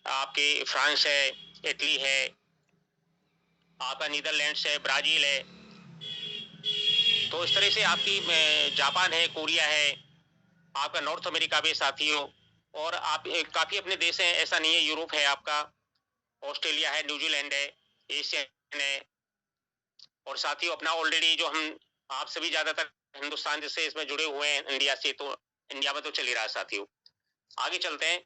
आपके फ्रांस है, इटली है, आपका नीदरलैंड्स है, ब्राज़ील है। तो इस तरह से आपकी जापान है, कोरिया है, आपका नॉर्थ अमेरिका भी है साथियों, और आप काफ़ी अपने देश हैं, ऐसा नहीं है, यूरोप है आपका, ऑस्ट्रेलिया है, न्यूज़ीलैंड है, एशियन है, और साथियों अपना ऑलरेडी जो हम आप सभी ज़्यादातर हिंदुस्तान जैसे इसमें जुड़े हुए हैं इंडिया से, तो इंडिया में तो चल ही रहा है साथियों। आगे चलते हैं।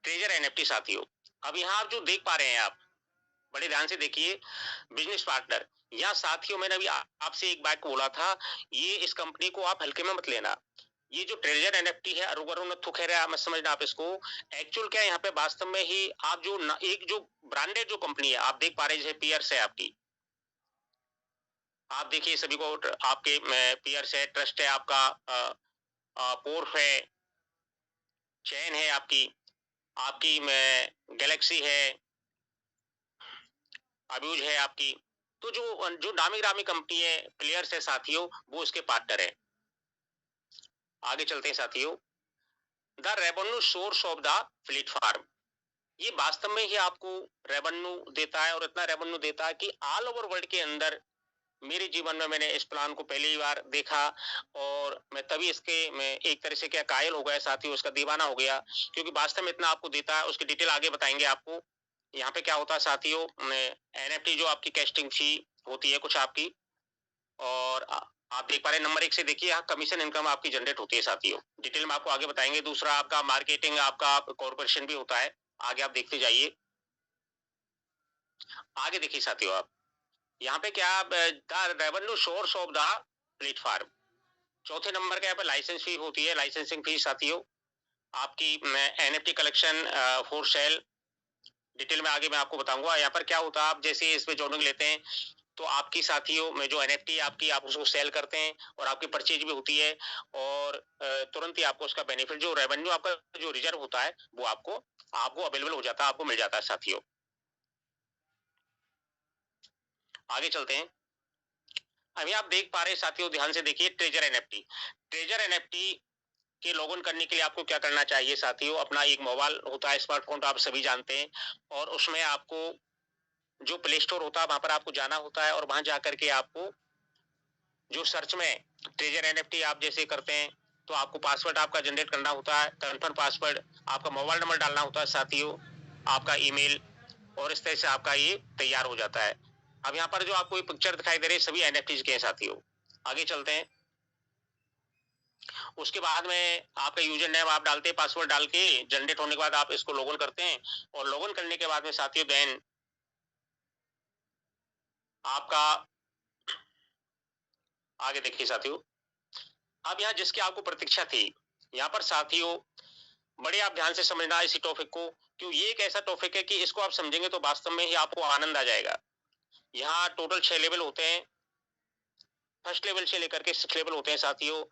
ट्रेजर एनएफटी साथियों, अब यहाँ आप जो देख पा रहे हैं आप, बड़े ध्यान से देखिए, बिजनेस पार्टनर, यहाँ साथियों मैंने अभी आपसे एक बात बोला था, ये इस कंपनी को आप हल्के में मत लेना। ये जो ट्रेजर एनएफटी है, अरुवरुण थुखेरा मत समझना आप इसको। एक्चुअल क्या है यहाँ पे वास्तव में ही आप जो एक जो ब्रांडेड जो कंपनी है आप देख पा रहे हैं, जैसे पियर्स है आपकी, आप देखिए सभी को आपके पियर्स है, ट्रस्ट है आपका, पोर्फ है, चैन है आपकी, आपकी गैलेक्सी है, अब्यूज है आपकी। तो जो जो नामी ग्रामी कंपनी है, प्लेयर्स है साथियों, वो इसके पार्टनर है। आगे चलते हैं साथियों। The revenue source of the platform, ये वास्तव में ही आपको रेवेन्यू देता है, और इतना रेवेन्यू देता है कि ऑल ओवर वर्ल्ड के अंदर, मेरे जीवन में मैंने इस प्लान को पहली बार देखा, और मैं तभी इसके मैं एक तरह से क्या कायल हो गया साथियों, उसका दीवाना हो गया, क्योंकि वास्तव में इतना आपको देता है। उसकी डिटेल आगे बताएंगे आपको। यहाँ पे क्या होता है साथियों, एनएफटी जो आपकी कैस्टिंग फी होती है कुछ आपकी, और आप देख पा रहे हैं नंबर एक से देखिए, यहाँ कमीशन इनकम आपकी जनरेट होती है साथियों, डिटेल में आपको आगे बताएंगे। दूसरा आपका मार्केटिंग, आपका कॉर्पोरेशन भी होता है, आगे आप देखते जाइए। आगे देखिए साथियों आप, यहाँ पे क्या, the revenue source of the platform, चौथे नंबर के यहाँ पे लाइसेंस फी होती है, लाइसेंसिंग फी साथियों, आपकी NFT collection for sale, detail में आगे मैं आपको बताऊंगा। यहाँ पर क्या होता है, आप जैसे इसमें ज्वाइनिंग लेते हैं, तो आपकी साथियों में जो एनएफटी आपकी, आप उसको सेल करते हैं, और आपकी परचेज भी होती है, और तुरंत ही आपको उसका बेनिफिट, जो रेवेन्यू आपका जो रिजर्व होता है, वो आपको आपको अवेलेबल हो जाता है, आपको मिल जाता है साथियों। आगे चलते हैं। अभी आप देख पा रहे हैं साथियों, ध्यान से देखिए, ट्रेजर एनएफटी, ट्रेजर एनएफटी के लॉगिन करने के लिए आपको क्या करना चाहिए साथियों, अपना एक मोबाइल होता है, स्मार्टफोन, तो आप सभी जानते हैं, और उसमें आपको जो प्ले स्टोर होता है वहां पर आपको जाना होता है, और वहां जाकर के आपको जो सर्च में ट्रेजर एनएफटी आप जैसे करते हैं, तो आपको पासवर्ड आपका जनरेट करना होता है, कंफर्म पासवर्ड, आपका मोबाइल नंबर डालना होता है साथियों, आपका ईमेल, और इस तरह से आपका ये तैयार हो जाता है। अब यहाँ पर जो आपको ये पिक्चर दिखाई दे रही है, सभी एनएफटी के हैं साथियों। आगे चलते हैं। उसके बाद में आपका यूजर नेम आप डालते हैं, पासवर्ड डाल के जनरेट होने के बाद आप इसको लॉगिन करते हैं, और लॉगिन करने के बाद में साथियों देन आपका, आगे देखिए साथियों, अब यहाँ जिसकी आपको प्रतीक्षा थी, यहाँ पर साथियों बड़े आप ध्यान से समझना इसी टॉपिक को, क्यों ये एक ऐसा टॉपिक है कि इसको आप समझेंगे तो वास्तव में ही आपको आनंद आ जाएगा। यहाँ टोटल 6 लेवल होते हैं, फर्स्ट लेवल से लेकर के 6 लेवल होते हैं साथियों।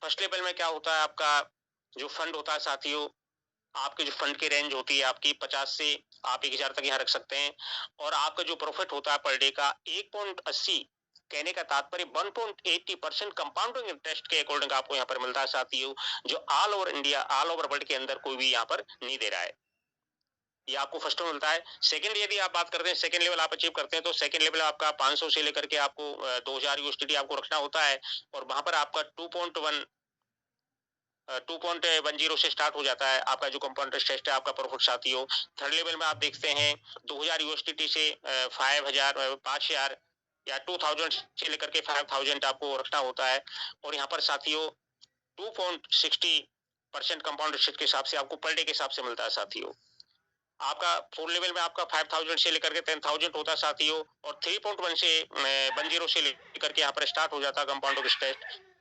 फर्स्ट लेवल में क्या होता है, आपका जो फंड होता है साथियों, आपके जो फंड की रेंज होती है आपकी 50 से आप 1000 तक यहाँ रख सकते हैं, और आपका जो प्रॉफिट होता है पर डे का 1.80, कहने का तात्पर्य 1.80% कंपाउंडिंग इंटरेस्ट के अकॉर्डिंग आपको यहाँ पर मिलता है साथियों, जो all over India, all over world के अंदर कोई भी यहाँ पर नहीं दे रहा है। ये आपको फर्स्ट में मिलता है। सेकंड यदि आप बात करते हैं, सेकंड लेवल आप अचीव करते हैं, तो सेकंड लेवल आपका 500 से लेकर के आपको 2000 यूएसडीटी आपको रखना होता है, और वहां पर आपका 2.10 से स्टार्ट हो जाता है आपका जो कंपाउंड इंटरेस्ट है, आपका प्रॉफिट साथियों। थर्ड लेवल में आप देखते हैं 2000 यूएसडीटी से 5000 या 2000 से लेकर के 5000 आपको रखना होता है, और यहाँ पर साथियों 2.60% कंपाउंड इंटरेस्ट के हिसाब से आपको पर डे के हिसाब से मिलता है साथियों। आपका फोर लेवल में आपका 5000 से लेकर के 10000 होता है साथियों, और 3.1 से 10 से लेकर के यहाँ पर स्टार्ट हो जाता है कंपाउंड इंटरेस्ट।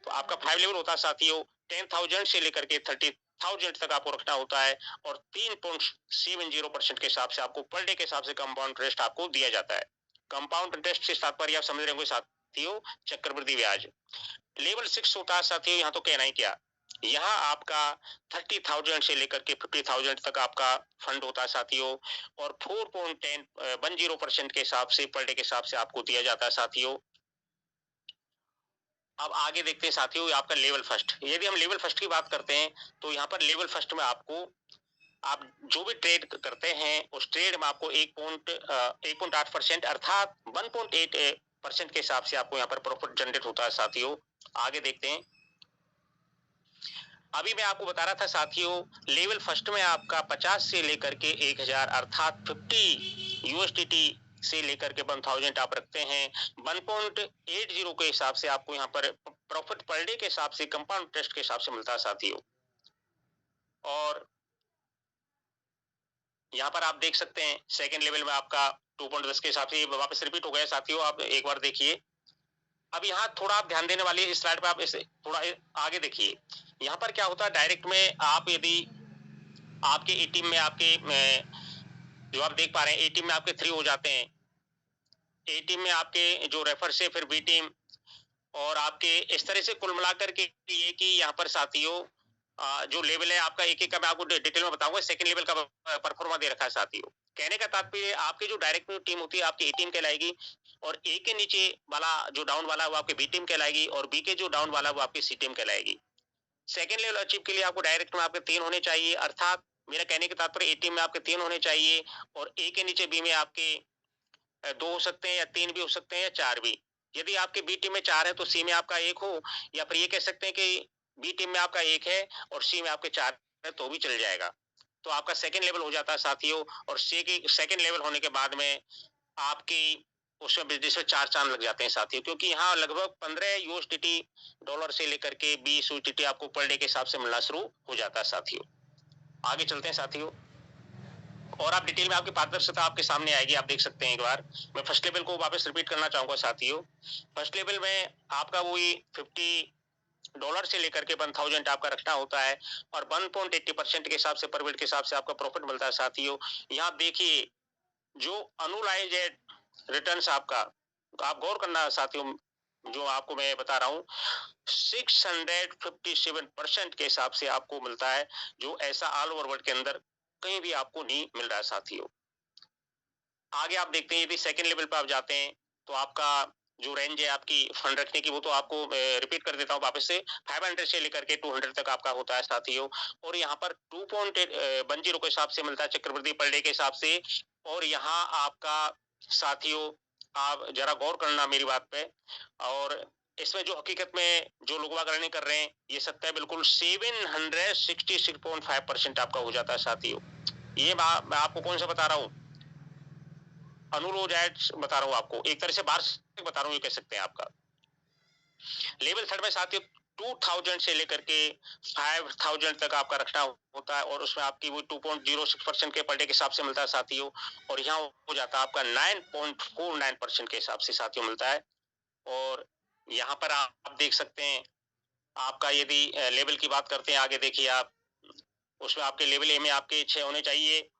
तो आपका 5 लेवल होता है साथियों, 10,000 से लेकर के 30,000 तक आपको रखना होता है, और 3.70% के हिसाब से आपको पर डे के हिसाब से कंपाउंड इंटरेस्ट आपको दिया जाता है। कंपाउंड इंटरेस्ट से तात्पर्य आप समझ रहे होंगे साथियों, चक्रवृद्धि ब्याज। लेवल 6 होता है साथियों, यहाँ तो कहना ही क्या, यहाँ आपका 30,000 से लेकर के 50,000 तक आपका फंड होता है साथियों, और 4.10% के हिसाब से पर डे के हिसाब से आपको दिया जाता है साथियों। अब आगे देखते हैं साथियों, आपका लेवल फर्स्ट, यदि हम लेवल फर्स्ट की बात करते हैं, तो यहाँ पर लेवल फर्स्ट में आपको आप जो भी ट्रेड करते हैं उस ट्रेड में आपको 1.8% अर्थात 1.8% के हिसाब से आपको यहाँ पर प्रॉफिट जनरेट होता है साथियों। आगे देखते हैं। अभी मैं आपको बता रहा था साथियों, लेवल फर्स्ट में आपका 50 से लेकर के 1000 अर्थात 50 यूएसडीटी से लेकर के 1000 आप रखते हैं। 1.80 के हिसाब से आपको यहाँ पर प्रॉफिट पर डे के हिसाब से कंपाउंड इंटरेस्ट के हिसाब से मिलता है साथियों। और यहाँ पर आप देख सकते हैं सेकेंड लेवल में आपका 2.10 के हिसाब से वापस रिपीट हो गया साथियों। आप एक बार देखिए। अब यहाँ थोड़ा आप ध्यान देने वाली इस स्लाइड पे, आप इसे थोड़ा आगे देखिए। यहाँ पर क्या होता है, डायरेक्ट में आप यदि आपके ए टीम में आपके जो आप देख पा रहे हैं ए टीम में आपके 3 हो जाते हैं। ए टीम में आपके जो रेफर से फिर बी टीम और आपके इस तरह से कुल मिलाकर के ये कि यहाँ पर साथियों जो लेवल है आपका एक एक का मैं आपको डिटेल में बताऊंगा। सेकंड लेवल का परफॉर्मा दे रखा है साथियों। कहने का तात्पर्य आपकी जो डायरेक्ट टीम होती है आपकी ए टीम कहलाएगी और ए के नीचे वाला जो डाउन वाला वो आपकी बी टीम कहलाएगी और बी के जो डाउन वाला वो आपकी सी टीम कहलाएगी। सेकंड लेवल अचीव के लिए आपको डायरेक्ट में आपके 3 होने चाहिए, अर्थात मेरा कहने का तात्पर्य ए टीम में आपके 3 होने चाहिए और ए के नीचे बी में आपके 2 हो सकते हैं या 3 भी हो सकते हैं या 4 भी। यदि आपके बी टीम में 4 है तो सी में आपका 1 हो, या फिर ये कह सकते हैं कि बी टीम में आपका 1 है और सी में आपके 4 है तो भी चल जाएगा। तो आपका सेकंड लेवल हो जाता है साथियों। और सी की सेकंड लेवल होने के बाद में आपकी उसमें बिजनेस में 4 चांद लग जाते हैं साथियों, क्योंकि यहाँ लगभग 15 यूएसडीटी डॉलर से लेकर के 20 यूएसडीटी आपको पर डे के हिसाब से मिलना शुरू हो जाता है साथियों। आगे चलते हैं साथियों और आप डिटेल में आपकी पारदर्शिता आपके सामने आएगी। आप देख सकते हैं एक बार मैं फर्स्ट लेवल को वापस रिपीट करना चाहूंगा साथियों। फर्स्ट लेवल में आपका वही 50 डॉलर से लेकर के 1000 आपका रखना होता है और 1.80% के हिसाब से पर बिट के हिसाब से आपका प्रॉफिट मिलता है साथियों। यहाँ देखिए जो अनुलाइजेड रिटर्न्स आपका, आप गौर करना साथियों, जो आपको मैं बता रहा हूँ 657% के हिसाब से आपको मिलता है, जो ऐसा ऑल ओवर वर्ल्ड के अंदर कहीं भी आपको नहीं मिल रहा है साथियों। आगे आप देखते हैं यदि सेकंड लेवल पे आप जाते हैं तो आपका जो रेंज है आपकी फंड रखने की वो तो आपको रिपीट कर देता हूँ वापस से, 500 से लेकर के 200 तक आपका होता है साथियों। और यहाँ पर 2.10 के हिसाब से मिलता है चक्रवृद्धि पर डे के हिसाब से। और यहाँ आपका साथियों आप जरा गौर करना मेरी बात पे, और इसमें जो हकीकत में जो लोग रनिंग कर रहे हैं ये सत्य है बिल्कुल। 766.5% आपका हो जाता है साथियों। ये मैं आपको कौन सा बता रहा हूँ, अनुरोध एड्स बता रहा हूँ आपको, एक तरह से बाहर से बता रहा हूँ ये कह सकते हैं आपका। लेवल थर्ड में साथियों 2000 से लेकर के 5000 तक आपका रखना होता है और उसमें आपकी वो 2.06% के पर डे के हिसाब से मिलता है साथियों। और यहाँ हो जाता है आपका 9.49% के हिसाब से साथियों मिलता है। और यहाँ पर आप देख सकते हैं आपका यदि लेवल की बात करते हैं, आगे देखिए आप उसमें आपके लेवल ए में आपके 6 होने चाहिए